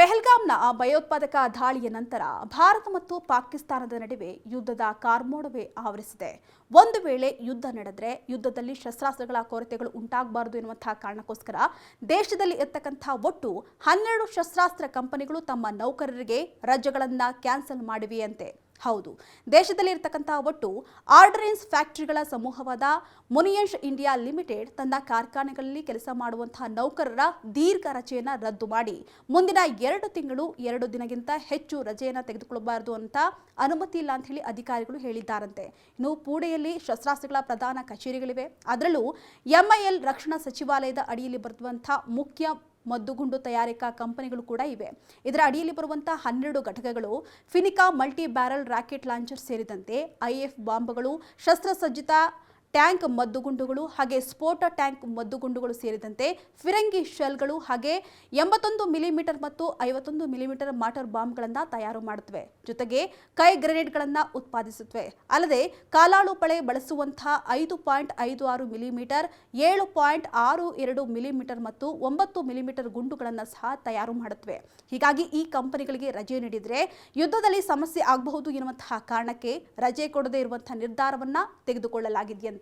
ಪೆಹಲ್ಗಾಮ್ನ ಭಯೋತ್ಪಾದಕ ದಾಳಿಯ ನಂತರ ಭಾರತ ಮತ್ತು ಪಾಕಿಸ್ತಾನದ ನಡುವೆ ಯುದ್ಧದ ಕಾರ್ಮೋಡವೇ ಆವರಿಸಿದೆ. ಒಂದು ವೇಳೆ ಯುದ್ಧ ನಡೆದರೆ ಯುದ್ಧದಲ್ಲಿ ಶಸ್ತ್ರಾಸ್ತ್ರಗಳ ಕೊರತೆಗಳು ಉಂಟಾಗಬಾರದು ಎನ್ನುವಂತಹ ಕಾರಣಕ್ಕೋಸ್ಕರ ದೇಶದಲ್ಲಿ ಇರತಕ್ಕಂತಹ ಒಟ್ಟು 12 ಶಸ್ತ್ರಾಸ್ತ್ರ ಕಂಪನಿಗಳು ತಮ್ಮ ನೌಕರರಿಗೆ ರಜೆಗಳನ್ನು ಕ್ಯಾನ್ಸಲ್ ಮಾಡಿವೆಯಂತೆ. ಹೌದು, ದೇಶದಲ್ಲಿ ಇರತಕ್ಕಂತಹ ಒಟ್ಟು ಆರ್ಡರೆನ್ಸ್ ಫ್ಯಾಕ್ಟರಿಗಳ ಸಮೂಹವಾದ ಮುನಿಯನ್ಸ್ ಇಂಡಿಯಾ ಲಿಮಿಟೆಡ್ ತನ್ನ ಕಾರ್ಖಾನೆಗಳಲ್ಲಿ ಕೆಲಸ ಮಾಡುವಂತಹ ನೌಕರರ ದೀರ್ಘ ರಜೆಯನ್ನು ರದ್ದು ಮಾಡಿ ಮುಂದಿನ 2 ತಿಂಗಳು 2 ದಿನಕ್ಕಿಂತ ಹೆಚ್ಚು ರಜೆಯನ್ನು ತೆಗೆದುಕೊಳ್ಳಬಾರದು ಅಂತ ಅನುಮತಿ ಇಲ್ಲ ಅಂತ ಹೇಳಿ ಅಧಿಕಾರಿಗಳು ಹೇಳಿದ್ದಾರಂತೆ. ಇನ್ನು ಪುಣೆಯಲ್ಲಿ ಶಸ್ತ್ರಾಸ್ತ್ರಗಳ ಪ್ರಧಾನ ಕಚೇರಿಗಳಿವೆ. ಅದರಲ್ಲೂ ಎಂಐಎಲ್ ರಕ್ಷಣಾ ಸಚಿವಾಲಯದ ಅಡಿಯಲ್ಲಿ ಬರುವಂತಹ ಮುಖ್ಯ ಮದ್ದುಗುಂಡು ತಯಾರಿಕಾ ಕಂಪನಿಗಳು ಕೂಡ ಇವೆ. ಇದರ ಅಡಿಯಲ್ಲಿ ಬರುವಂತಹ 12 ಘಟಕಗಳು ಫಿನಿಕಾ ಮಲ್ಟಿ ಬ್ಯಾರಲ್ ರಾಕೆಟ್ ಲಾಂಚರ್ ಸೇರಿದಂತೆ ಐಎಫ್ ಬಾಂಬ್ಗಳು, ಶಸ್ತ್ರಸಜ್ಜಿತ ಟ್ಯಾಂಕ್ ಮದ್ದುಗುಂಡುಗಳು ಹಾಗೆ ಸ್ಫೋಟ ಟ್ಯಾಂಕ್ ಮದ್ದುಗುಂಡುಗಳು ಸೇರಿದಂತೆ ಫಿರಂಗಿ ಶೆಲ್ಗಳು ಹಾಗೆ 81 ಮಿಲಿಮೀಟರ್ ಮತ್ತು 51 ಮಿಲಿಮೀಟರ್ ಮಾಟರ್ ಬಾಂಬ್ಗಳನ್ನು ತಯಾರು ಮಾಡುತ್ತವೆ. ಜೊತೆಗೆ ಕೈ ಗ್ರೆನೇಡ್ಗಳನ್ನು ಉತ್ಪಾದಿಸುತ್ತವೆ. ಅಲ್ಲದೆ ಕಾಲಾಳು ಪಳೆ ಬಳಸುವಂತಹ 5.56 ಮಿಲಿಮೀಟರ್, 7.62 ಮಿಲಿಮೀಟರ್ ಮತ್ತು 9 ಮಿಲಿಮೀಟರ್ ಗುಂಡುಗಳನ್ನು ಸಹ ತಯಾರು ಮಾಡುತ್ತವೆ. ಹೀಗಾಗಿ ಈ ಕಂಪನಿಗಳಿಗೆ ರಜೆ ನೀಡಿದರೆ ಯುದ್ಧದಲ್ಲಿ ಸಮಸ್ಯೆ ಆಗಬಹುದು ಎನ್ನುವಂತಹ ಕಾರಣಕ್ಕೆ ರಜೆ ಕೊಡದೇ ಇರುವಂತಹ ನಿರ್ಧಾರವನ್ನ ತೆಗೆದುಕೊಳ್ಳಲಾಗಿದೆಯಂತೆ.